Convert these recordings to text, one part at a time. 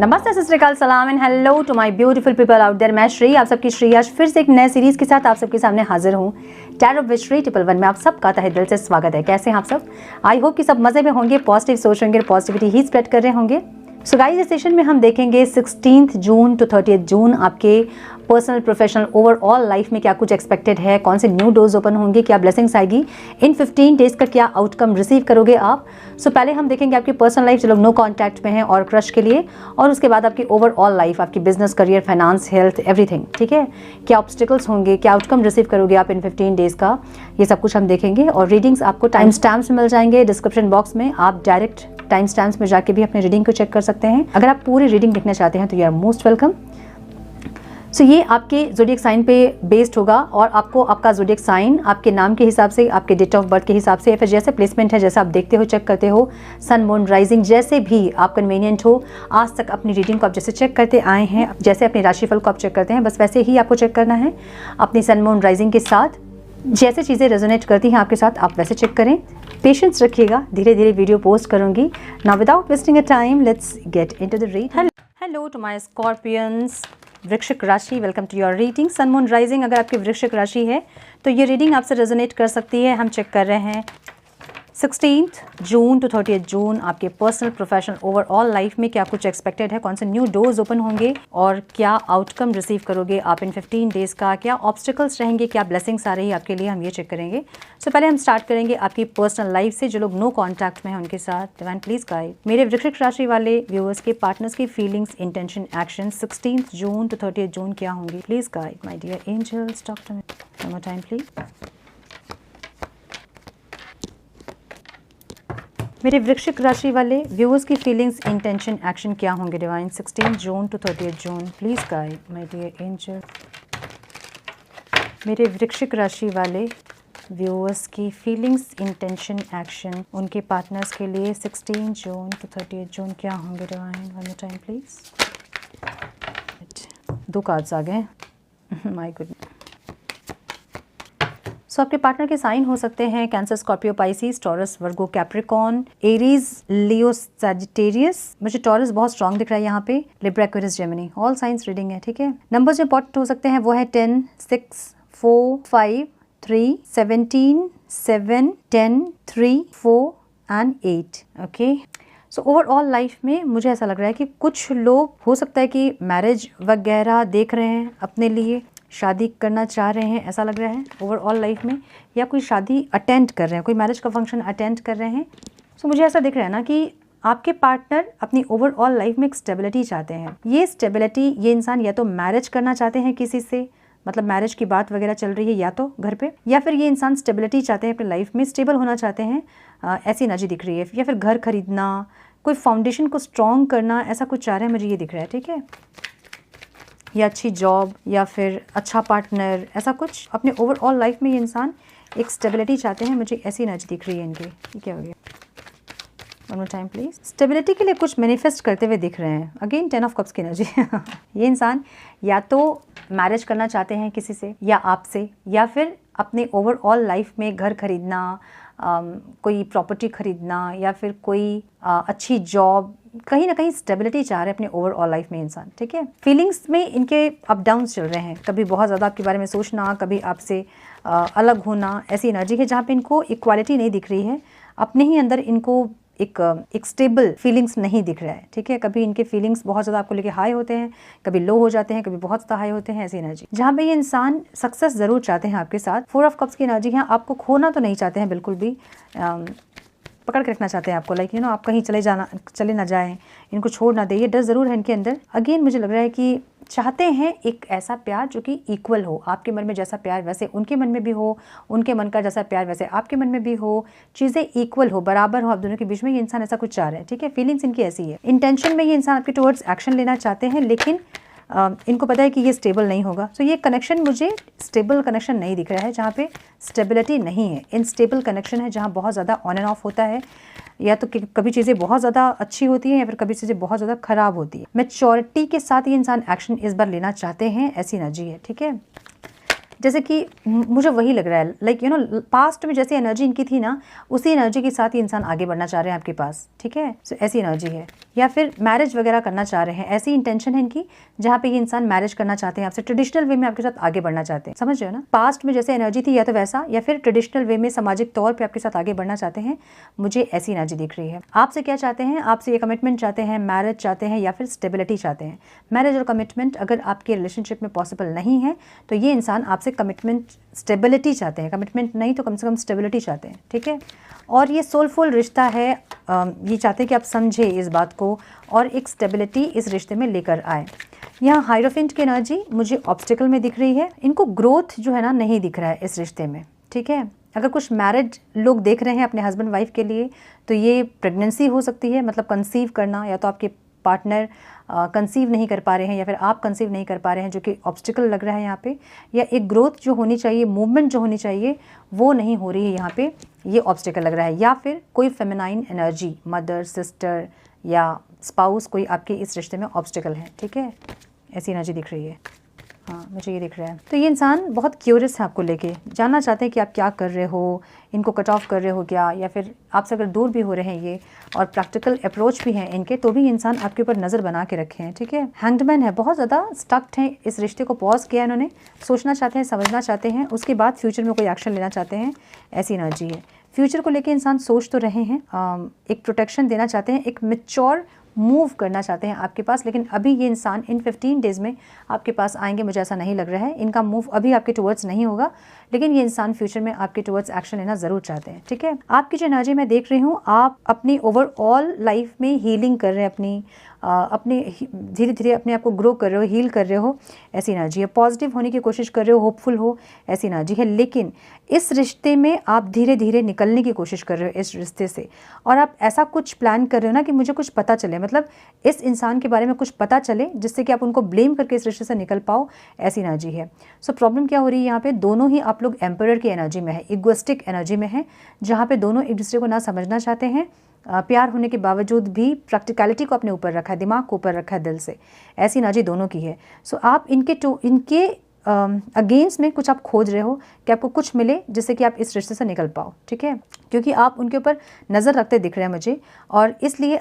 नमस्ते, सत श्री अकाल, सलाम and hello to my beautiful people out there. मैं श्री, आप सबकी श्री आज फिर से एक नए सीरीज के साथ आप सबके सामने हाजिर हूँ। टैरो विद श्री 111 में आप सबका तहे दिल से स्वागत है। कैसे हैं आप सब? आई होप कि सब मजे में होंगे, पॉजिटिव सोच होंगे, पॉजिटिविटी ही स्प्रेड कर रहे होंगे। सो गाइस, इस सेशन में हम देखेंगे 16 जून टू 30 जून आपके पर्सनल, प्रोफेशनल, ओवरऑल लाइफ में क्या कुछ एक्सपेक्टेड है, कौन से न्यू डोर्स ओपन होंगे, क्या ब्लेसिंग्स आएगी, इन 15 डेज का क्या आउटकम रिसीव करोगे आप। सो पहले हम देखेंगे आपकी पर्सनल लाइफ जो लोग नो कॉन्टैक्ट में हैं और क्रश के लिए, और उसके बाद आपकी ओवरऑल लाइफ, आपकी business, career, finance, health, everything. ठीक है, क्या ऑब्स्टिकल्स होंगे, क्या आउटकम रिसीव करोगे आप इन 15 डेज का, ये सब कुछ हम देखेंगे। और रीडिंग्स आपको टाइम स्टैम्प्स मिल जाएंगे डिस्क्रिप्शन बॉक्स में, आप डायरेक्ट टाइम स्टैम्प्स में जाके भी अपने रीडिंग को चेक कर सकते हैं। अगर आप पूरी रीडिंग देखना चाहते हैं तो यू आर मोस्ट वेलकम। सो ये आपके ज़ोडिएक साइन पे बेस्ड होगा और आपको आपका ज़ोडिएक साइन आपके नाम के हिसाब से, आपके डेट ऑफ बर्थ के हिसाब से, या फिर जैसे प्लेसमेंट है, जैसे आप देखते हो, चेक करते हो, सन, मून, राइजिंग, जैसे भी आप कन्वीनियंट हो, आज तक अपनी रीडिंग को आप जैसे चेक करते आए हैं, जैसे अपने राशिफल को आप चेक करते हैं, बस वैसे ही आपको चेक करना है अपनी सन, मून, राइजिंग के साथ। जैसे चीज़ें रेजोनेट करती हैं आपके साथ, आप वैसे चेक करें। पेशेंस रखिएगा, धीरे धीरे वीडियो पोस्ट करूँगी। Now without wasting a time, let's get into the read. Hello to my scorpions, वृश्चिक राशि, welcome to your reading. Sun, moon, rising अगर आपकी वृश्चिक राशि है तो ये रीडिंग आपसे रेजोनेट कर सकती है। हम चेक कर रहे हैं 16 जून टू 30 जून आपके पर्सनल, प्रोफेशनल, ओवरऑल लाइफ में क्या कुछ एक्सपेक्टेड है, कौन से न्यू डोर्स ओपन होंगे और क्या आउटकम रिसीव करोगे आप इन 15 डेज का, क्या ऑब्स्टिकल्स रहेंगे, क्या ब्लेसिंग्स आ रही है आपके लिए, हम ये चेक करेंगे। सो पहले हम स्टार्ट करेंगे आपकी पर्सनल लाइफ से, जो लोग नो कॉन्टैक्ट में हैं उनके साथ। डिवाइन प्लीज गाइड मेरे वृश्चिक राशि वाले व्यूअर्स के पार्टनर्स की feelings, intention, action 16 June to 30 June क्या होंगी। Please guide my dear angels, talk to me one more time please. मेरे वृश्चिक राशि वाले व्यूअर्स की फीलिंग्स, इंटेंशन, एक्शन क्या होंगे divine 16 June to 30 June. Please guide my dear angel. मेरे वृश्चिक राशि वाले व्यूअर्स की फीलिंग्स, इंटेंशन, एक्शन उनके पार्टनर्स के लिए 16 जून टू 30 जून क्या होंगे divine. One more time please. 2 cards आ गए। My goodness. सो आपके पार्टनर के साइन हो सकते हैं कैंसर, स्कॉर्पियो, पाइसिस, टॉरस, वर्गो, कैप्रिकॉन, एरीज, लियो, सैजिटेरियस। मुझे टॉरस बहुत स्ट्रांग दिख रहा है यहाँ पे। Libra, Aquarius, Gemini, all science reading है। ठीक है, नंबर्स जो इंपॉर्टेंट हो सकते हैं वो है 10, 6, 4, 5, 3, 17, 7, 10, 3, 4 and 8। Okay, so overall life में मुझे ऐसा लग रहा है कि कुछ लोग हो सकता है कि मैरिज वगैरह देख रहे हैं अपने लिए, शादी करना चाह रहे हैं, ऐसा लग रहा है ओवरऑल लाइफ में, या कोई शादी अटेंड कर रहे हैं, कोई मैरिज का फंक्शन अटेंड कर रहे हैं। सो मुझे ऐसा दिख रहा है ना कि आपके पार्टनर अपनी ओवरऑल लाइफ में एक स्टेबिलिटी चाहते हैं। ये स्टेबिलिटी, ये इंसान या तो मैरिज करना चाहते हैं किसी से, मतलब मैरिज की बात वगैरह चल रही है या तो घर पे, या फिर ये इंसान स्टेबिलिटी चाहते हैं अपनी लाइफ में, स्टेबल होना चाहते हैं, ऐसी एनर्जी दिख रही है। या फिर घर खरीदना, कोई फाउंडेशन को स्ट्रॉन्ग करना, ऐसा कुछ चाह रहे हैं, मुझे ये दिख रहा है। ठीक है, या अच्छी जॉब या फिर अच्छा पार्टनर, ऐसा कुछ अपने ओवरऑल लाइफ में ये इंसान एक स्टेबिलिटी चाहते हैं, मुझे ऐसी एनर्जी दिख रही है इनकी। ये क्या हो गया? One more time please. Stability के लिए कुछ मैनिफेस्ट करते हुए दिख रहे हैं। अगेन 10 ऑफ कप्स की एनर्जी। ये इंसान या तो मैरिज करना चाहते हैं किसी से या आपसे, या फिर अपने ओवरऑल लाइफ में घर खरीदना, कोई प्रॉपर्टी खरीदना, या फिर कोई अच्छी जॉब, कहीं ना कहीं स्टेबिलिटी चाह रहे हैं अपने ओवरऑल लाइफ में इंसान। ठीक है, फीलिंग्स में इनके अप डाउन चल रहे हैं, कभी बहुत ज़्यादा आपके बारे में सोचना, कभी आपसे अलग होना, ऐसी एनर्जी है जहाँ पे इनको इक्वालिटी नहीं दिख रही है, अपने ही अंदर इनको एक स्टेबल फीलिंग्स नहीं दिख रहा है। ठीक है, कभी इनके फीलिंग्स बहुत ज़्यादा आपको लेके हाई होते हैं, कभी लो हो जाते हैं, कभी बहुत ज़्यादा हाई होते हैं, ऐसी एनर्जी जहाँ पे ये इंसान सक्सेस ज़रूर चाहते हैं आपके साथ। 4 ऑफ कप्स की एनर्जी है, आपको खोना तो नहीं चाहते हैं बिल्कुल भी, पकड़ के रखना चाहते हैं आपको, लाइक यू नो, आप कहीं चले ना जाएं, इनको छोड़ ना दे, ये डर ज़रूर है इनके अंदर। अगेन मुझे लग रहा है कि चाहते हैं एक ऐसा प्यार जो कि इक्वल हो, आपके मन में जैसा प्यार वैसे उनके मन में भी हो, उनके मन का जैसा प्यार वैसे आपके मन में भी हो, चीज़ें इक्वल हो, बराबर हो आप दोनों के बीच में। ये इंसान ऐसा कुछ चाह रहे हैं। ठीक है, फीलिंग्स इनकी ऐसी है। इंटेंशन में ये इंसान आपके टुवर्ड्स एक्शन लेना चाहते हैं, लेकिन इनको पता है कि ये स्टेबल नहीं होगा। सो ये कनेक्शन मुझे स्टेबल कनेक्शन नहीं दिख रहा है, जहाँ पे स्टेबिलिटी नहीं है। इनस्टेबल कनेक्शन है जहाँ बहुत ज़्यादा ऑन एंड ऑफ होता है, या तो कभी चीज़ें बहुत ज़्यादा अच्छी होती हैं या फिर कभी चीज़ें बहुत ज़्यादा ख़राब होती है। मैच्योरिटी के साथ ये इंसान एक्शन इस बार लेना चाहते हैं, ऐसी एनर्जी है। ठीक है, जैसे कि मुझे वही लग रहा है, लाइक यू नो पास्ट में जैसी एनर्जी इनकी थी ना, उसी एनर्जी के साथ ही इंसान आगे बढ़ना चाह रहे हैं आपके पास, ठीक है। सो ऐसी एनर्जी है, या फिर मैरिज वगैरह करना चाह रहे हैं, ऐसी इंटेंशन है इनकी जहाँ पे ये इंसान मैरिज करना चाहते हैं आपसे, ट्रेडिशनल वे में आपके साथ आगे बढ़ना चाहते हैं, समझ रहे हो ना। पास्ट में जैसे एनर्जी थी या तो वैसा, या फिर ट्रेडिशनल वे में सामाजिक तौर पर आपके साथ आगे बढ़ना चाहते हैं, मुझे ऐसी एनर्जी दिख रही है। आपसे क्या चाहते हैं, आपसे ये कमिटमेंट चाहते हैं, मैरिज चाहते हैं, या फिर स्टेबिलिटी चाहते हैं। मैरिज और कमिटमेंट अगर आपके रिलेशनशिप में पॉसिबल नहीं है तो ये इंसान आपसे कमिटमेंट स्टेबिलिटी चाहते हैं, कमिटमेंट नहीं तो कम से कम स्टेबिलिटी चाहते हैं, ठीक है। और ये सोलफुल रिश्ता है, ये चाहते हैं कि आप समझे इस बात को और एक स्टेबिलिटी इस रिश्ते में लेकर आए। यहाँ हाइरोफेंट की एनर्जी मुझे ऑब्स्टिकल में दिख रही है, इनको ग्रोथ जो है ना नहीं दिख रहा है इस रिश्ते में, ठीक है। अगर कुछ मैरिड लोग देख रहे हैं अपने हस्बैंड वाइफ के लिए तो ये प्रेगनेंसी हो सकती है, मतलब कंसीव करना, या तो आपके पार्टनर कंसीव नहीं कर पा रहे हैं या फिर आप कंसीव नहीं कर पा रहे हैं, जो कि ऑब्स्टिकल लग रहा है यहाँ पे, या एक ग्रोथ जो होनी चाहिए, मूवमेंट जो होनी चाहिए वो नहीं हो रही है यहाँ पे, ये ऑब्स्टिकल लग रहा है। या फिर कोई फेमिनाइन एनर्जी, मदर, सिस्टर या स्पाउस, कोई आपके इस रिश्ते में ऑब्स्टिकल है, ठीक है। ऐसी एनर्जी दिख रही है, हाँ मुझे ये दिख रहा है। तो ये इंसान बहुत क्यूरियस है आपको लेके, जानना चाहते हैं कि आप क्या कर रहे हो, इनको कट ऑफ कर रहे हो क्या, या फिर आपसे अगर दूर भी हो रहे हैं ये और प्रैक्टिकल अप्रोच भी हैं इनके, तो भी इंसान आपके ऊपर नज़र बना के रखे हैं, ठीक है। हैंग्डमैन है, बहुत ज़्यादा स्टक्ड हैं, इस रिश्ते को पॉज किया इन्होंने, सोचना चाहते हैं, समझना चाहते हैं, उसके बाद फ्यूचर में कोई एक्शन लेना चाहते हैं, ऐसी एनर्जी है। फ्यूचर को लेके इंसान सोच तो रहे हैं, एक प्रोटेक्शन देना चाहते हैं, एक मैच्योर मूव करना चाहते हैं आपके पास, लेकिन अभी ये इंसान इन 15 डेज़ में आपके पास आएंगे, मुझे ऐसा नहीं लग रहा है। इनका मूव अभी आपके टुवर्ड्स नहीं होगा, लेकिन ये इंसान फ्यूचर में आपके टुवर्ड्स एक्शन लेना ज़रूर चाहते हैं, ठीक है। आपकी जो एनर्जी मैं देख रही हूँ, आप अपनी ओवरऑल लाइफ में हीलिंग कर रहे हैं, अपनी धीरे धीरे अपने आप को ग्रो कर रहे हो, हील कर रहे हो, ऐसी एनर्जी है। पॉजिटिव होने की कोशिश कर रहे हो, होपफुल हो, ऐसी एनर्जी है। लेकिन इस रिश्ते में आप धीरे धीरे निकलने की कोशिश कर रहे हो इस रिश्ते से, और आप ऐसा कुछ प्लान कर रहे हो ना कि मुझे कुछ पता चले, मतलब इस इंसान के बारे में कुछ पता चले जिससे कि आप उनको ब्लेम करके इस रिश्ते से निकल पाओ, ऐसी एनर्जी है। सो प्रॉब्लम क्या हो रही है यहाँ पे, दोनों ही आप लोग एम्परर की एनर्जी में है, इगोइस्टिक एनर्जी में है, जहाँ पे दोनों एक दूसरे को ना समझना चाहते हैं, प्यार होने के बावजूद भी प्रैक्टिकलिटी को अपने ऊपर रखा है, दिमाग को ऊपर रखा है दिल से, ऐसी एनर्जी दोनों की है। सो आप इनके अगेंस्ट में कुछ आप खोज रहे हो कि आपको कुछ मिले जिससे कि आप इस रिश्ते से निकल पाओ, ठीक है, क्योंकि आप उनके ऊपर नज़र रखते दिख रहे हैं मुझे, और इसलिए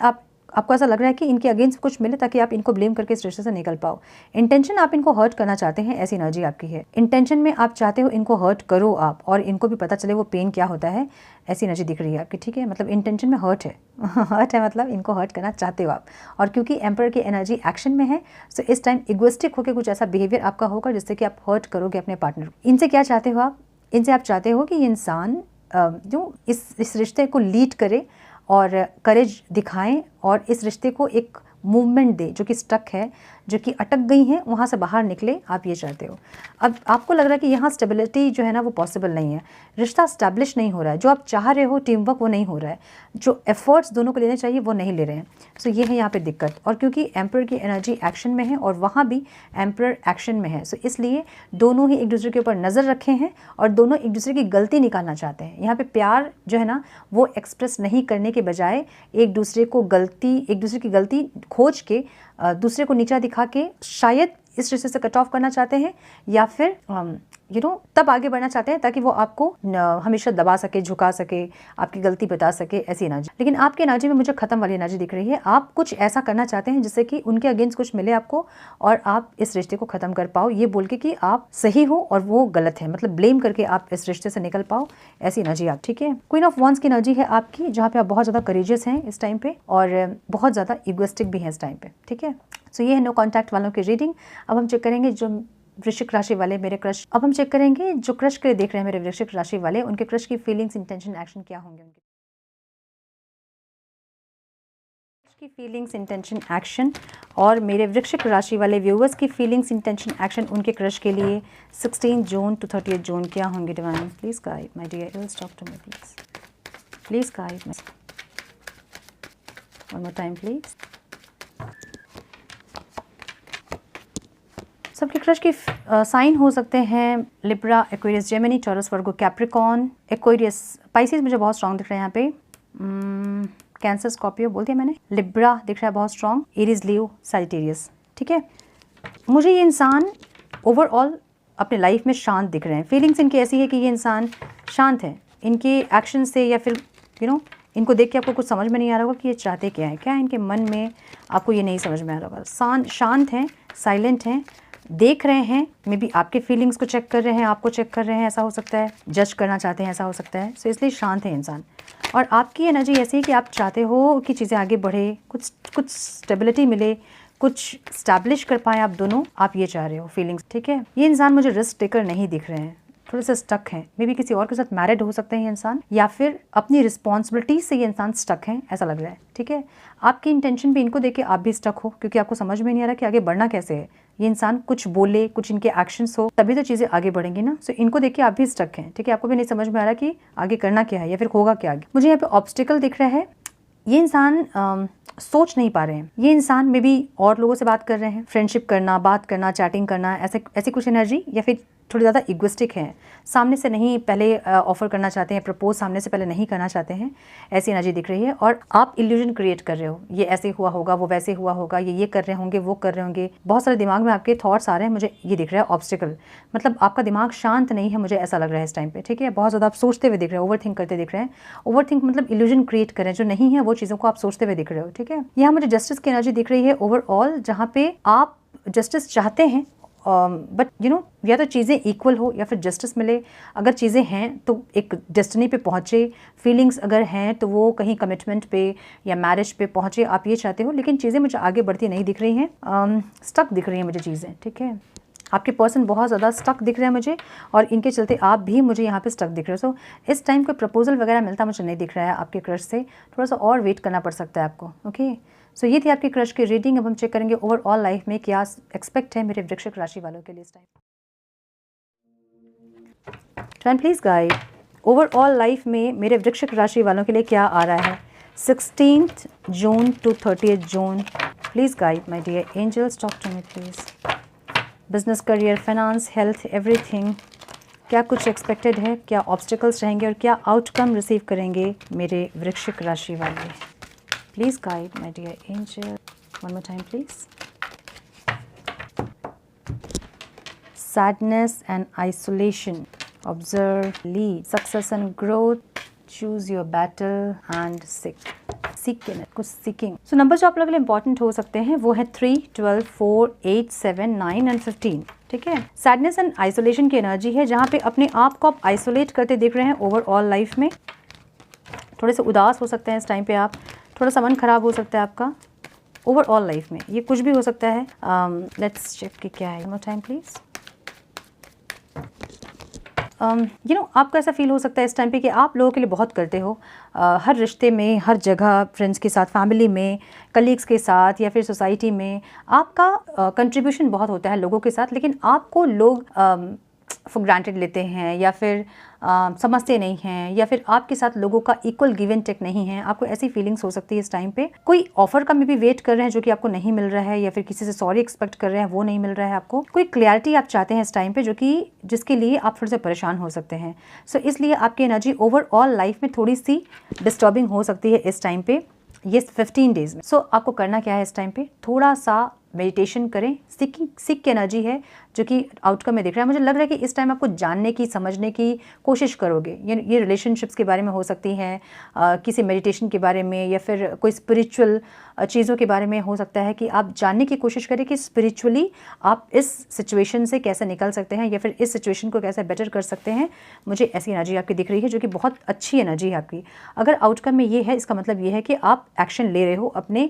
आपको ऐसा लग रहा है कि इनके अगेंस्ट कुछ मिले ताकि आप इनको ब्लेम करके इस रिश्ते से निकल पाओ। इंटेंशन आप इनको हर्ट करना चाहते हैं, ऐसी एनर्जी आपकी है। इंटेंशन में आप चाहते हो इनको हर्ट करो आप, और इनको भी पता चले वो पेन क्या होता है, ऐसी एनर्जी दिख रही है आपकी, ठीक है। मतलब इंटेंशन में हर्ट है हर्ट है, मतलब इनको हर्ट करना चाहते हो आप, और क्योंकि एम्परर की एनर्जी एक्शन में है, सो इस टाइम इगोइस्टिक होकर कुछ ऐसा बिहेवियर आपका होगा जिससे कि आप हर्ट करोगे अपने पार्टनर को। इनसे क्या चाहते हो आप, इनसे आप चाहते हो कि ये इंसान जो इस रिश्ते को लीड करे और करेज दिखाएं और इस रिश्ते को एक मूवमेंट दे, जो कि स्टक है, जो कि अटक गई हैं, वहाँ से बाहर निकले, आप ये चाहते हो। अब आपको लग रहा है कि यहाँ स्टेबिलिटी जो है ना वो पॉसिबल नहीं है, रिश्ता स्टैब्लिश नहीं हो रहा है, जो आप चाह रहे हो टीम वर्क वो नहीं हो रहा है, जो एफर्ट्स दोनों को लेने चाहिए वो नहीं ले रहे हैं। सो ये है यहाँ पे दिक्कत, और क्योंकि एम्परर की एनर्जी एक्शन में है और वहाँ भी एम्परर एक्शन में है, सो इसलिए दोनों ही एक दूसरे के ऊपर नज़र रखे हैं और दोनों एक दूसरे की गलती निकालना चाहते हैं। यहाँ पे प्यार जो है ना वो एक्सप्रेस नहीं करने के बजाय एक दूसरे की गलती खोज के दूसरे को नीचा दिखा के शायद इस रिश्ते से कट ऑफ करना चाहते हैं, या फिर तब आगे बढ़ना चाहते हैं ताकि वो आपको हमेशा दबा सके, झुका सके, आपकी गलती बता सके, ऐसी एनर्जी। लेकिन आपकी एनर्जी में मुझे खत्म वाली एनर्जी दिख रही है। आप कुछ ऐसा करना चाहते हैं जिससे कि उनके अगेंस्ट कुछ मिले आपको और आप इस रिश्ते को खत्म कर पाओ, ये बोल के कि आप सही हो और वो गलत है, मतलब ब्लेम करके आप इस रिश्ते से निकल पाओ, ऐसी एनर्जी आप, ठीक है। क्वीन ऑफ वॉन्ड्स की एनर्जी है आपकी, जहाँ पे आप बहुत ज़्यादा करेजियस हैं इस टाइम पे और बहुत ज़्यादा इगोइस्टिक भी हैं इस टाइम पे, ठीक है। सो ये है नो कॉन्टैक्ट वालों की रीडिंग। अब हम चेक करेंगे जो वृश्चिक राशि वाले मेरे क्रश, अब हम चेक करेंगे जो क्रश के लिए देख रहे हैं मेरे वृश्चिक राशि वाले, उनके क्रश की फीलिंग्स, इंटेंशन, एक्शन क्या होंगे, उनकी फीलिंग्स, इंटेंशन, एक्शन, और मेरे वृश्चिक राशि वाले व्यूअर्स की फीलिंग्स, इंटेंशन, एक्शन उनके क्रश के लिए 16 जून टू 30 जून क्या होंगे। Divine please guide my dear, it will stop to me please guide me one more time please. सबके क्रश की साइन हो सकते हैं Libra, Aquarius, Gemini, Taurus, Virgo, Capricorn, Aquarius, Pisces मुझे बहुत स्ट्रॉन्ग दिख रहा है यहाँ पे, कैंसर, स्कॉर्पियो बोल दिया मैंने, लिब्रा दिख रहा है बहुत स्ट्रॉन्ग, एरीज, लियो, सैजिटेरियस, ठीक है। मुझे ये इंसान ओवरऑल अपने लाइफ में शांत दिख रहे हैं। फीलिंग्स इनकी ऐसी है कि ये इंसान शांत है, इनके एक्शन से या फिर इनको देख के आपको कुछ समझ में नहीं आ रहा होगा कि ये चाहते क्या है, क्या है इनके मन में, आपको ये नहीं समझ में आ रहा होगा। शांत हैं, साइलेंट हैं, देख रहे हैं, मे बी आपके फीलिंग्स को चेक कर रहे हैं, आपको चेक कर रहे हैं, ऐसा हो सकता है, जज करना चाहते हैं, ऐसा हो सकता है। सो इसलिए शांत है इंसान। और आपकी एनर्जी ऐसी है कि आप चाहते हो कि चीज़ें आगे बढ़े, कुछ स्टेबिलिटी मिले, कुछ स्टैब्लिश कर पाएँ आप दोनों, आप ये चाह रहे हो फीलिंग्स, ठीक है। ये इंसान मुझे रिस्क टेकर नहीं दिख रहे हैं, थोड़े से स्टक हैं, मे बी किसी और के साथ मैरिड हो सकते हैं ये इंसान, या फिर अपनी रिस्पॉन्सिबिलिटी से ये इंसान स्टक हैं, ऐसा लग रहा है, ठीक है। आपकी इंटेंशन भी इनको देख के आप भी स्टक हो, क्योंकि आपको समझ में नहीं आ रहा कि आगे बढ़ना कैसे है। ये इंसान कुछ बोले, कुछ इनके एक्शंस हो, तभी तो चीज़ें आगे बढ़ेंगी ना। सो इनको देख के आप भी स्टक हैं, ठीक है। आपको भी नहीं समझ में आ रहा कि आगे करना क्या है या फिर होगा क्या आगे। मुझे यहाँ पे ऑब्स्टिकल दिख रहा है। ये इंसान सोच नहीं पा रहे हैं। ये इंसान में भी और लोगों से बात कर रहे हैं, फ्रेंडशिप करना, बात करना, चैटिंग करना, ऐसी कुछ एनर्जी, या फिर थोड़ी ज़्यादा इगोइस्टिक हैं, सामने से नहीं पहले ऑफर करना चाहते हैं, प्रपोज सामने से पहले नहीं करना चाहते हैं, ऐसी एनर्जी दिख रही है। और आप इल्यूजन क्रिएट कर रहे हो, ये ऐसे हुआ होगा, वो वैसे हुआ होगा, ये कर रहे होंगे, वो कर रहे होंगे, बहुत सारे दिमाग में आपके थॉट्स आ रहे हैं। मुझे ये दिख रहा है ऑब्स्टिकल, मतलब आपका दिमाग शांत नहीं है, मुझे ऐसा लग रहा है इस टाइम पे, ठीक है। बहुत ज़्यादा आप सोचते हुए दिख रहे हैं, ओवर थिंक करते दिख रहे हैं। ओवर थिंक मतलब इल्यूजन क्रिएट कर रहे हैं, जो नहीं है वो चीज़ों को आप सोचते हुए दिख रहे हो, ठीक है। यहाँ मुझे जस्टिस की एनर्जी दिख रही है ओवरऑल, जहाँ पे आप जस्टिस चाहते हैं, बट या तो चीज़ें इक्वल हो या फिर जस्टिस मिले। अगर चीज़ें हैं तो एक डेस्टिनी पे पहुँचे, फीलिंग्स अगर हैं तो वो कहीं कमिटमेंट पे या मैरिज पे पहुँचे, आप ये चाहते हो। लेकिन चीज़ें मुझे आगे बढ़ती नहीं दिख रही हैं, स्टक दिख रही हैं मुझे चीज़ें, ठीक है। आपके पर्सन बहुत ज़्यादा स्टक दिख रहे हैं मुझे, और इनके चलते आप भी मुझे यहाँ पे स्टक दिख रहे हो। सो इस टाइम कोई प्रपोजल वगैरह मिलता मुझे नहीं दिख रहा है आपके क्रश से, थोड़ा सा और वेट करना पड़ सकता है आपको, ओके। सो ये थी आपकी क्रश की रीडिंग। अब हम चेक करेंगे ओवरऑल लाइफ में क्या एक्सपेक्ट है मेरे वृश्चिक राशि वालों के लिए इस time. Trend please guide, overall life में मेरे वृश्चिक राशि वालों के लिए क्या आ रहा है 16th June to 30th June। Please guide my dear angels, talk to me please. Business, career, finance, health, everything, क्या कुछ एक्सपेक्टेड है, क्या ऑब्स्टिकल्स रहेंगे और क्या आउटकम रिसीव करेंगे मेरे वृश्चिक राशि वाले। Please guide my dear angel. One more time, please. Sadness and isolation. Observe, lead, success and growth. Choose your battle and seek. Seek in it, कुछ seeking. So numbers जो आप लोगों के लिए important हो सकते हैं वो है 3, 12, 4, 8, 7, 9 and 15. ठीक है। सैडनेस एंड आइसोलेशन की एनर्जी है, जहाँ पे अपने आप को आप आइसोलेट करते दिख रहे हैं ओवरऑल लाइफ में। थोड़े से उदास हो सकते हैं इस टाइम पे आप, थोड़ा सा मन खराब हो सकता है आपका ओवरऑल लाइफ में, ये कुछ भी हो सकता है। लेट्स चेक कि क्या है। No time please. आपको ऐसा फील हो सकता है इस टाइम पे कि आप लोगों के लिए बहुत करते हो, हर रिश्ते में, हर जगह, फ्रेंड्स के साथ, फैमिली में, कलीग्स के साथ या फिर सोसाइटी में आपका कंट्रीब्यूशन बहुत होता है लोगों के साथ, लेकिन आपको लोग फॉर ग्रांटेड लेते हैं या फिर समझते नहीं हैं, या फिर आपके साथ लोगों का इक्वल गिव एंड टेक नहीं है। आपको ऐसी फीलिंग्स हो सकती है इस टाइम पे। कोई ऑफर का में भी वेट कर रहे हैं जो कि आपको नहीं मिल रहा है, या फिर किसी से सॉरी एक्सपेक्ट कर रहे हैं, वो नहीं मिल रहा है आपको। कोई क्लैरिटी आप चाहते हैं इस टाइम पे, जो कि जिसके लिए आप थोड़े से परेशान हो सकते हैं। सो इसलिए आपकी एनर्जी ओवरऑल लाइफ में थोड़ी सी डिस्टर्बिंग हो सकती है इस टाइम पे, ये 15 डेज में। सो आपको करना क्या है इस टाइम पे, थोड़ा सा मेडिटेशन करें। सीख की एनर्जी है जो कि आउटकम में दिख रहा है। मुझे लग रहा है कि इस टाइम आपको जानने की, समझने की कोशिश करोगे। ये रिलेशनशिप्स के बारे में हो सकती हैं, किसी मेडिटेशन के बारे में, या फिर कोई स्पिरिचुअल चीज़ों के बारे में हो सकता है कि आप जानने की कोशिश करें कि स्पिरिचुअली आप इस सिचुएशन से कैसे निकल सकते हैं, या फिर इस सिचुएशन को कैसे बेटर कर सकते हैं। मुझे ऐसी एनर्जी आपकी दिख रही है जो कि बहुत अच्छी एनर्जी है आपकी। अगर आउटकम में ये है, इसका मतलब ये है कि आप एक्शन ले रहे हो अपने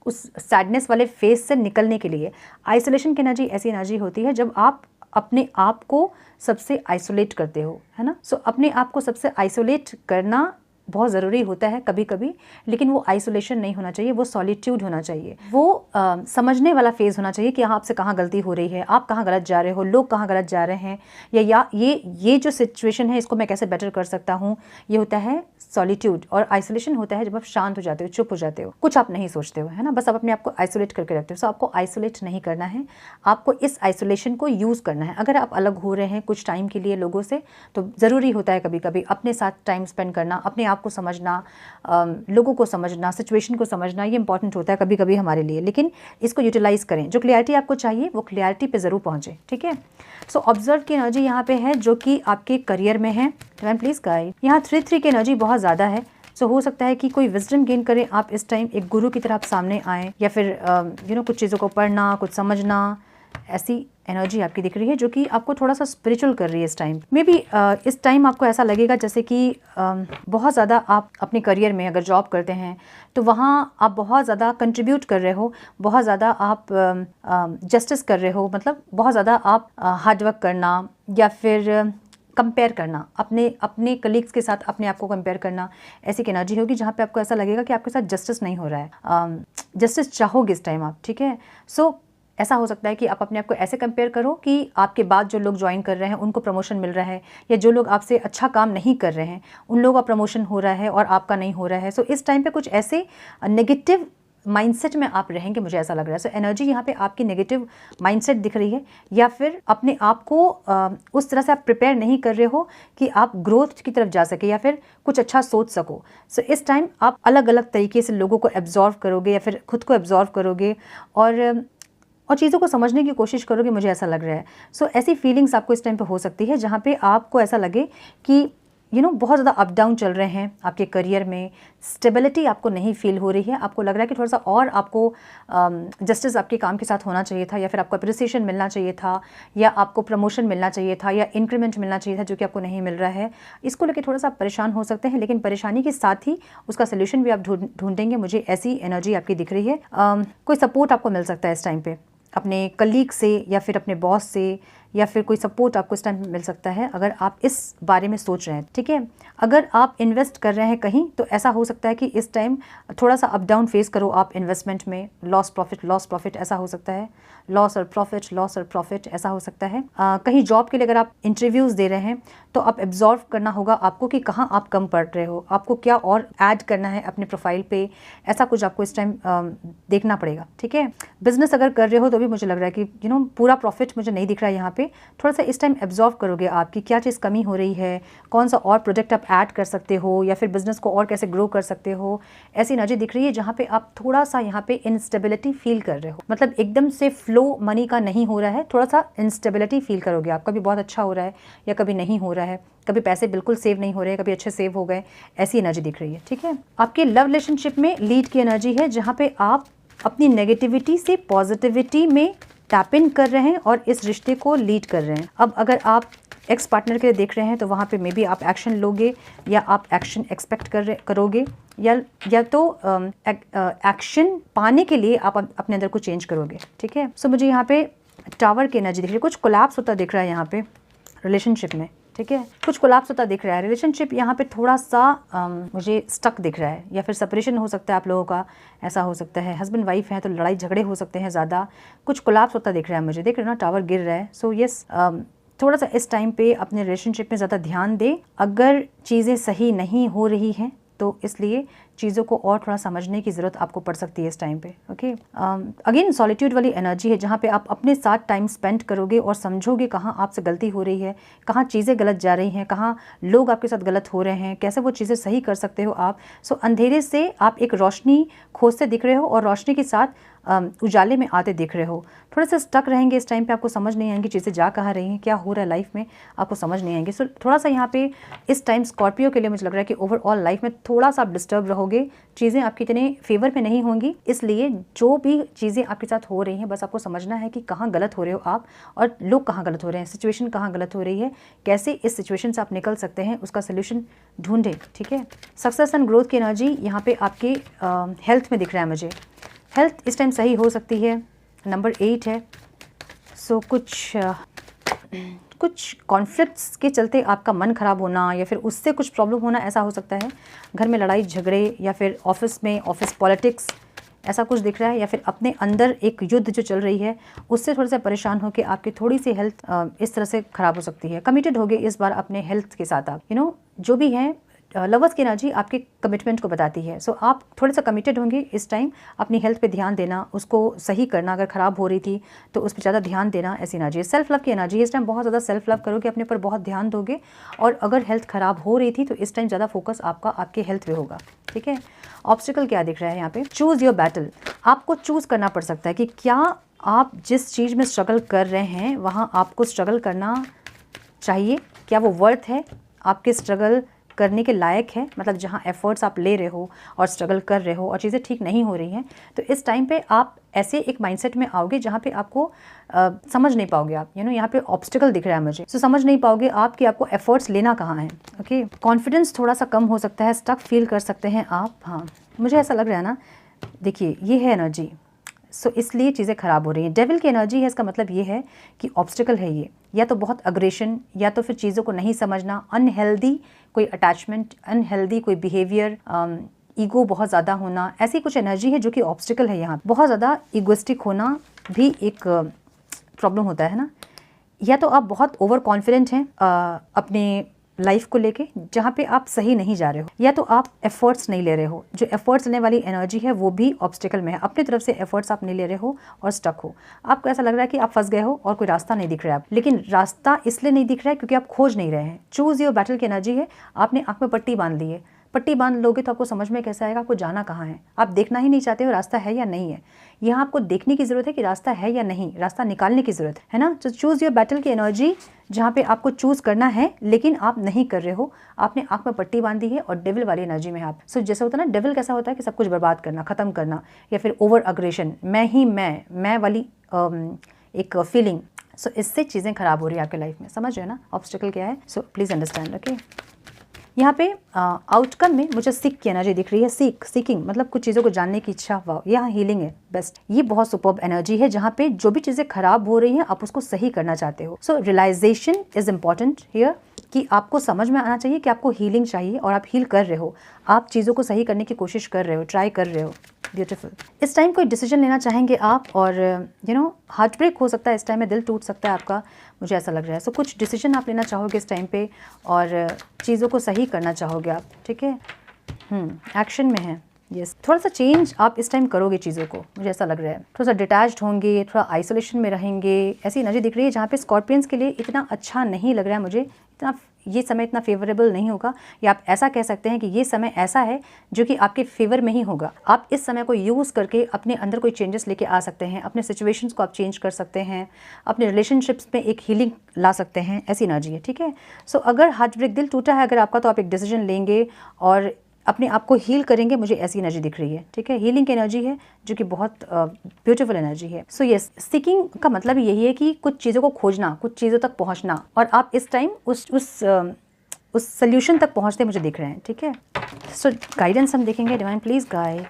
उस सैडनेस वाले फेस से निकलने के लिए। आइसोलेशन की एनर्जी ऐसी एनर्जी होती है जब आप अपने आप को सबसे आइसोलेट करते हो, है ना। सो अपने आप को सबसे आइसोलेट करना बहुत ज़रूरी होता है कभी कभी, लेकिन वो आइसोलेशन नहीं होना चाहिए, वो सॉलिट्यूड होना चाहिए। वो समझने वाला फेज़ होना चाहिए कि आपसे कहाँ गलती हो रही है, आप कहाँ गलत जा रहे हो, लोग कहाँ गलत जा रहे हैं, या ये जो सिचुएशन है इसको मैं कैसे बेटर कर सकता हूँ। ये होता है सॉलिट्यूड। और आइसोलेशन होता है जब आप शांत हो जाते हो, चुप हो जाते हो, कुछ आप नहीं सोचते हो, है ना, बस आप अपने आप को आइसोलेट करके रखते हो। सो आपको आइसोलेट नहीं करना है, आपको इस आइसोलेशन को यूज़ करना है। अगर आप अलग हो रहे हैं कुछ टाइम के लिए लोगों से, तो ज़रूरी होता है कभी कभी अपने साथ टाइम स्पेंड करना, अपने आप को समझना, लोगों को समझना, सिचुएशन को समझना, ये इंपॉर्टेंट होता है कभी कभी हमारे लिए, लेकिन इसको यूटिलाइज करें। जो क्लियरिटी आपको चाहिए वो क्लियरिटी पे ज़रूर पहुँचे, ठीक है। सो ऑब्जर्व की एनर्जी यहाँ पे है जो कि आपके करियर में है। मैम प्लीज़ गाइड, यहाँ 3-3 की एनर्जी बहुत ज़्यादा है। सो हो सकता है कि कोई विजडम गेन करें आप इस टाइम, एक गुरु की तरह आप सामने आएँ, या फिर कुछ चीज़ों को पढ़ना, कुछ समझना, ऐसी एनर्जी आपकी दिख रही है जो कि आपको थोड़ा सा स्पिरिचुअल कर रही है इस टाइम। मे बी इस टाइम आपको ऐसा लगेगा जैसे कि बहुत ज़्यादा आप अपने करियर में अगर जॉब करते हैं तो वहाँ आप बहुत ज़्यादा कंट्रीब्यूट कर रहे हो, बहुत ज़्यादा आप जस्टिस कर रहे हो, मतलब बहुत ज़्यादा आप हार्डवर्क करना या फिर कंपेयर करना, अपने कलीग्स के साथ अपने आप को कंपेयर करना, ऐसी एनर्जी होगी जहाँ पे आपको ऐसा लगेगा कि आपके साथ जस्टिस नहीं हो रहा है। जस्टिस चाहोगे इस टाइम आप, ठीक है। सो ऐसा हो सकता है कि आप अपने आप को ऐसे कंपेयर करो कि आपके बाद जो लोग ज्वाइन कर रहे हैं उनको प्रमोशन मिल रहा है, या जो लोग आपसे अच्छा काम नहीं कर रहे हैं उन लोगों का प्रमोशन हो रहा है और आपका नहीं हो रहा है। सो इस टाइम पे कुछ ऐसे नेगेटिव माइंडसेट में आप रहेंगे, मुझे ऐसा लग रहा है। सो एनर्जी यहाँ पे आपकी नेगेटिव माइंडसेट दिख रही है, या फिर अपने आप को उस तरह से आप प्रिपेयर नहीं कर रहे हो कि आप ग्रोथ की तरफ जा सके या फिर कुछ अच्छा सोच सको। सो इस टाइम आप अलग अलग तरीके से लोगों को एब्जॉर्व करोगे या फिर खुद को एब्जॉर्व करोगे और चीज़ों को समझने की कोशिश करोगे, मुझे ऐसा लग रहा है। सो ऐसी फीलिंग्स आपको इस टाइम पे हो सकती है जहाँ पे आपको ऐसा लगे कि बहुत ज़्यादा अप डाउन चल रहे हैं आपके करियर में, स्टेबिलिटी आपको नहीं फील हो रही है, आपको लग रहा है कि थोड़ा सा और आपको जस्टिस आपके काम के साथ होना चाहिए था, या फिर आपको अप्रिसिएशन मिलना चाहिए था, या आपको प्रमोशन मिलना चाहिए था, या इंक्रीमेंट मिलना चाहिए था जो कि आपको नहीं मिल रहा है। इसको लेकर थोड़ा सा परेशान हो सकते हैं, लेकिन परेशानी के साथ ही उसका सोल्यूशन भी आप ढूंढेंगे, मुझे ऐसी एनर्जी आपकी दिख रही है। कोई सपोर्ट आपको मिल सकता है इस टाइम पे अपने कलीग से या फिर अपने बॉस से, या फिर कोई सपोर्ट आपको इस टाइम मिल सकता है अगर आप इस बारे में सोच रहे हैं, ठीक है। अगर आप इन्वेस्ट कर रहे हैं कहीं तो ऐसा हो सकता है कि इस टाइम थोड़ा सा अप डाउन फेस करो आप इन्वेस्टमेंट में, लॉस प्रॉफिट ऐसा हो सकता है, लॉस और प्रॉफिट ऐसा हो सकता है। कहीं जॉब के लिए अगर आप इंटरव्यूज़ दे रहे हैं तो आप एब्जॉर्व करना होगा आपको कि कहाँ आप कम पड़ रहे हो, आपको क्या और ऐड करना है अपने प्रोफाइल पे, ऐसा कुछ आपको इस टाइम देखना पड़ेगा, ठीक है। बिजनेस अगर कर रहे हो तो भी मुझे लग रहा है कि पूरा प्रॉफिट मुझे नहीं दिख रहा है यहाँ पे। थोड़ा सा इस टाइम एब्जॉर्व करोगे आप कि क्या चीज़ कमी हो रही है, कौन सा और प्रोजेक्ट आप ऐड कर सकते हो, या फिर बिजनेस को और कैसे ग्रो कर सकते हो। ऐसी एनर्जी दिख रही है जहाँ पे आप थोड़ा सा यहाँ पे इंस्टेबिलिटी फील कर रहे हो, मतलब एकदम से फ्लो मनी का नहीं हो रहा है, थोड़ा सा इंस्टेबिलिटी फील करोगे आप। कभी बहुत अच्छा हो रहा है या कभी नहीं हो रहा है, कभी पैसे बिल्कुल सेव नहीं हो रहे हैं, कभी अच्छे सेव हो गए, ऐसी एनर्जी दिख रही है, ठीक है। आपके लव रिलेशनशिप में लीड की एनर्जी है जहाँ पे आप अपनी नेगेटिविटी से पॉजिटिविटी में टैप इन कर रहे हैं और इस रिश्ते को लीड कर रहे हैं। अब अगर आप एक्स पार्टनर के लिए देख रहे हैं तो वहाँ पे मे बी आप एक्शन लोगे या आप एक्शन एक्सपेक्ट करोगे, या तो एक्शन पाने के लिए आप अपने अंदर को चेंज करोगे, ठीक है। सो मुझे यहाँ पे टावर की एनर्जी दिख रही है, कुछ कोलैप्स होता दिख रहा है यहाँ पे रिलेशनशिप में, ठीक है। कुछ कोलैप्स होता दिख रहा है रिलेशनशिप यहाँ पे, थोड़ा सा मुझे स्टक दिख रहा है, या फिर सेपरेशन हो सकता है आप लोगों का, ऐसा हो सकता है। हस्बैंड वाइफ है तो लड़ाई झगड़े हो सकते हैं ज़्यादा, कुछ कोलैप्स होता दिख रहा है मुझे, देख रहे हो ना टावर गिर रहा है। सो यस, थोड़ा सा इस टाइम पे अपने रिलेशनशिप में ज़्यादा ध्यान दें अगर चीज़ें सही नहीं हो रही हैं, तो इसलिए चीज़ों को और थोड़ा समझने की ज़रूरत आपको पड़ सकती है इस टाइम पे, ओके। अगेन सॉलिट्यूड वाली एनर्जी है जहाँ पे आप अपने साथ टाइम स्पेंड करोगे और समझोगे कहाँ आपसे गलती हो रही है, कहाँ चीज़ें गलत जा रही हैं, कहाँ लोग आपके साथ गलत हो रहे हैं, कैसे वो चीज़ें सही कर सकते हो आप। सो अंधेरे से आप एक रोशनी खोजते दिख रहे हो और रोशनी के साथ उजाले में आते दिख रहे हो। थोड़े से स्टक रहेंगे इस टाइम पे, आपको समझ नहीं आएंगी चीज़ें जा कहाँ रही हैं, क्या हो रहा है लाइफ में, आपको समझ नहीं आएंगे। सो थोड़ा सा यहाँ पे इस टाइम स्कॉर्पियो के लिए मुझे लग रहा है कि ओवरऑल लाइफ में थोड़ा सा आप डिस्टर्ब रहोगे, चीज़ें आपकी इतने फेवर में नहीं होंगी। इसलिए जो भी चीज़ें आपके साथ हो रही हैं बस आपको समझना है कि कहाँ गलत हो रहे हो आप और लोग कहाँ गलत हो रहे हैं, सिचुएशन कहाँ गलत हो रही है, कैसे इस सिचुएशन से आप निकल सकते हैं, उसका सोल्यूशन ढूंढें, ठीक है। सक्सेस एंड ग्रोथ की एनर्जी यहाँ पे आपके हेल्थ में दिख रहा है मुझे। हेल्थ इस टाइम सही हो सकती है, नंबर 8 है। सो कुछ कॉन्फ्लिक्ट्स के चलते आपका मन ख़राब होना या फिर उससे कुछ प्रॉब्लम होना, ऐसा हो सकता है। घर में लड़ाई झगड़े या फिर ऑफिस में ऑफिस पॉलिटिक्स, ऐसा कुछ दिख रहा है, या फिर अपने अंदर एक युद्ध जो चल रही है उससे थोड़े से परेशान हो कि आपकी थोड़ी सी हेल्थ इस तरह से ख़राब हो सकती है। कमिटेड हो गए इस बार अपने हेल्थ के साथ आप, जो भी है लवर्स की एनर्जी आपके कमिटमेंट को बताती है। सो आप थोड़े सा कमिटेड होंगे इस टाइम, अपनी हेल्थ पे ध्यान देना, उसको सही करना, अगर ख़राब हो रही थी तो उस पर ज़्यादा ध्यान देना, ऐसी एनर्जी है। सेल्फ लव की एनर्जी है, इस टाइम बहुत ज़्यादा सेल्फ लव करोगे, अपने ऊपर बहुत ध्यान दोगे, और अगर हेल्थ ख़राब हो रही थी तो इस टाइम ज़्यादा फोकस आपका आपके हेल्थ पे होगा, ठीक है। ऑब्स्टिकल क्या दिख रहा है यहाँ पे? Choose your battle. आपको चूज़ करना पड़ सकता है कि क्या आप जिस चीज़ में स्ट्रगल कर रहे हैं वहाँ आपको स्ट्रगल करना चाहिए, क्या वो वर्थ है, आपके स्ट्रगल करने के लायक है, मतलब जहाँ एफर्ट्स आप ले रहे हो और स्ट्रगल कर रहे हो और चीज़ें ठीक नहीं हो रही हैं, तो इस टाइम पे आप ऐसे एक माइंडसेट में आओगे जहाँ पे आपको समझ नहीं पाओगे आप, यहाँ पे ऑब्स्टिकल दिख रहा है मुझे, समझ नहीं पाओगे आप कि आपको एफर्ट्स लेना कहाँ है। ओके, कॉन्फिडेंस थोड़ा सा कम हो सकता है, स्टक फील कर सकते हैं आप। हाँ, मुझे ऐसा लग रहा है ना, देखिए ये है एनर्जी, इसलिए चीज़ें ख़राब हो रही हैं। डेविल की एनर्जी है, इसका मतलब ये है कि ऑब्स्टिकल है ये, या तो बहुत अग्रेशन, या तो फिर चीज़ों को नहीं समझना, अनहेल्दी कोई अटैचमेंट, अनहेल्दी कोई बिहेवियर, ईगो बहुत ज़्यादा होना, ऐसी कुछ एनर्जी है जो कि ऑब्स्टिकल है। यहाँ बहुत ज़्यादा इगोइस्टिक होना भी एक प्रॉब्लम होता है ना, या तो आप बहुत ओवर कॉन्फिडेंट हैं अपने लाइफ को लेके जहाँ पे आप सही नहीं जा रहे हो, या तो आप एफर्ट्स नहीं ले रहे हो, जो एफर्ट्स लेने वाली एनर्जी है वो भी ऑब्स्टिकल में है, अपनी तरफ से एफर्ट्स आप नहीं ले रहे हो और स्टक हो। आपको ऐसा लग रहा है कि आप फंस गए हो और कोई रास्ता नहीं दिख रहा है, लेकिन रास्ता इसलिए नहीं दिख रहा है क्योंकि आप खोज नहीं रहे हैं। चूज़ योर बैटल की एनर्जी है, आपने आँख में पट्टी बांध ली है, पट्टी बांध लोगे तो आपको समझ में कैसे आएगा आपको जाना कहाँ है। आप देखना ही नहीं चाहते हो रास्ता है या नहीं है, यहाँ आपको देखने की ज़रूरत है कि रास्ता है या नहीं, रास्ता निकालने की ज़रूरत है ना। तो चूज़ योर बैटल की एनर्जी जहाँ पे आपको चूज़ करना है लेकिन आप नहीं कर रहे हो, आपने आँख में पट्टी बांधी है और डेविल वाली एनर्जी में है आप। जैसे होता है ना, डेविल कैसा होता है कि सब कुछ बर्बाद करना, ख़त्म करना, या फिर ओवर अग्रेशन, मैं वाली एक फीलिंग। इससे चीज़ें ख़राब हो रही है आपके लाइफ में, समझ रहे हो ना ऑब्स्टिकल क्या है। Please understand. ओके, यहाँ पे आउटकम में मुझे सीख की एनर्जी दिख रही है। सीकिंग मतलब कुछ चीज़ों को जानने की इच्छा। वाह, यहाँ हीलिंग है बेस्ट। ये बहुत सुपर्ब एनर्जी है जहाँ पे जो भी चीज़ें खराब हो रही हैं आप उसको सही करना चाहते हो। रियलाइजेशन इज इम्पॉर्टेंट हियर, कि आपको समझ में आना चाहिए कि आपको हीलिंग चाहिए और आप हील कर रहे हो, आप चीज़ों को सही करने की कोशिश कर रहे हो, ट्राई कर रहे हो। ब्यूटीफुल। इस टाइम कोई डिसीजन लेना चाहेंगे आप, और हार्ट ब्रेक हो सकता है इस टाइम में, दिल टूट सकता है आपका, मुझे ऐसा लग रहा है। कुछ डिसीजन आप लेना चाहोगे इस टाइम पे और चीज़ों को सही करना चाहोगे आप, ठीक है। एक्शन में है, यस। थोड़ा सा चेंज आप इस टाइम करोगे चीज़ों को, मुझे ऐसा लग रहा है। थोड़ा सा डिटैच्ड होंगे, थोड़ा आइसोलेशन में रहेंगे, ऐसी एनर्जी दिख रही है जहाँ पे स्कॉर्पियंस के लिए इतना अच्छा नहीं लग रहा है मुझे, ये समय इतना फेवरेबल नहीं होगा, या आप ऐसा कह सकते हैं कि ये समय ऐसा है जो कि आपके फेवर में ही होगा। आप इस समय को यूज़ करके अपने अंदर कोई चेंजेस लेके आ सकते हैं, अपने सिचुएशंस को आप चेंज कर सकते हैं, अपने रिलेशनशिप्स में एक हीलिंग ला सकते हैं, ऐसी एनर्जी है, ठीक है। अगर हार्ट ब्रेक, दिल टूटा है अगर आपका, तो आप एक डिसीजन लेंगे और अपने आप को हील करेंगे, मुझे ऐसी एनर्जी दिख रही है, ठीक है। हीलिंग की एनर्जी है जो कि बहुत ब्यूटीफुल एनर्जी है। यस, सीकिंग का मतलब यही है कि कुछ चीज़ों को खोजना, कुछ चीज़ों तक पहुंचना, और आप इस टाइम उस सोल्यूशन तक पहुंचते मुझे दिख रहे हैं, ठीक है। गाइडेंस हम देखेंगे। Divine please guide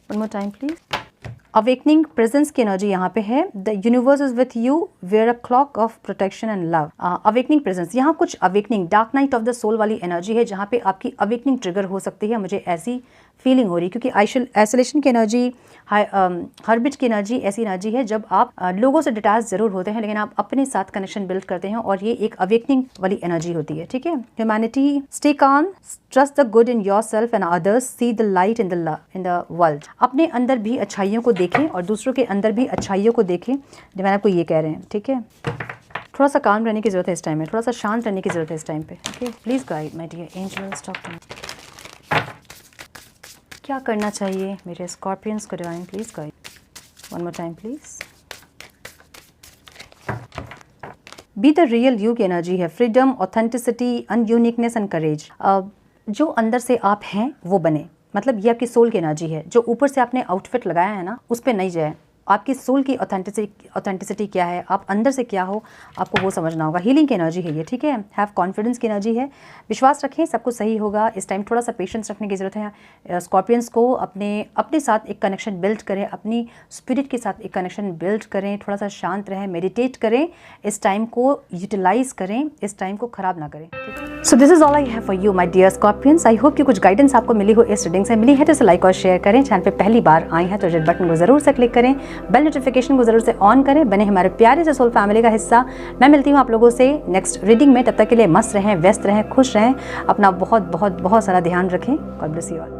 one more time please. Awakening presence की एनर्जी यहाँ पे है। The universe is with you, where a cloak of protection and love. Awakening presence, यहाँ कुछ awakening, dark night of the soul वाली energy है जहाँ पे आपकी अवेकनिंग ट्रिगर हो सकती है, मुझे ऐसी फीलिंग हो रही है, क्योंकि आइसोलेशन की एनर्जी, हर्बिट की एनर्जी ऐसी एनर्जी है जब आप लोगों से डिटैच जरूर होते हैं लेकिन आप अपने साथ कनेक्शन बिल्ड करते हैं, और ये एक अवेकनिंग वाली एनर्जी होती है, ठीक है। Humanity, stay calm, trust the good in yourself and others, see the light in the world. अपने अंदर भी अच्छाइयों को देखें और दूसरों के अंदर भी अच्छाइयों को देखें, डिवाइन आपको ये कह रहे हैं, ठीक है। थोड़ा सा काम रहने की जरूरत है इस टाइम में, थोड़ा सा शांत रहने की जरूरत है इस टाइम पे, okay. Please guide my dear angels, talk to me. क्या करना चाहिए मेरे स्कॉर्पियंस को, divine please guide one more time please. Be the real you की एनर्जी है। Freedom, authenticity, uniqueness and courage. जो अंदर से आप हैं वो बने, मतलब ये आपकी सोल की एनर्जी है। जो ऊपर से आपने आउटफिट लगाया है ना, उस पर नहीं जाए। आपकी सोल की ऑथेंटिसिटी क्या है, आप अंदर से क्या हो, आपको वो समझना होगा। हीलिंग की एनर्जी है ये, ठीक है। हैव कॉन्फिडेंस की एनर्जी है। विश्वास रखें, सब कुछ सही होगा। इस टाइम थोड़ा सा पेशेंस रखने की ज़रूरत है। स्कॉर्पियंस को अपने साथ एक कनेक्शन बिल्ड करें, अपनी स्पिरिट के साथ एक कनेक्शन बिल्ड करें, थोड़ा सा शांत रहें, मेडिटेट करें, इस टाइम को यूटिलाइज करें, इस टाइम को ख़राब ना करें। So this is all I have for you my dear scorpions. I hope कि कुछ गाइडेंस आपको मिली हो इस रीडिंग से। मिली है तो इसे लाइक और शेयर करें। चैनल पे पहली बार आए हैं तो रेड बटन को जरूर से क्लिक करें बेल नोटिफिकेशन को जरूर से ऑन करें, बने हमारे प्यारे से सोल फैमिली का हिस्सा। मैं मिलती हूँ आप लोगों से नेक्स्ट रीडिंग में, तब तक के लिए मस्त रहें, व्यस्त रहें, खुश रहें, अपना बहुत बहुत बहुत सारा ध्यान रखें। God bless you all.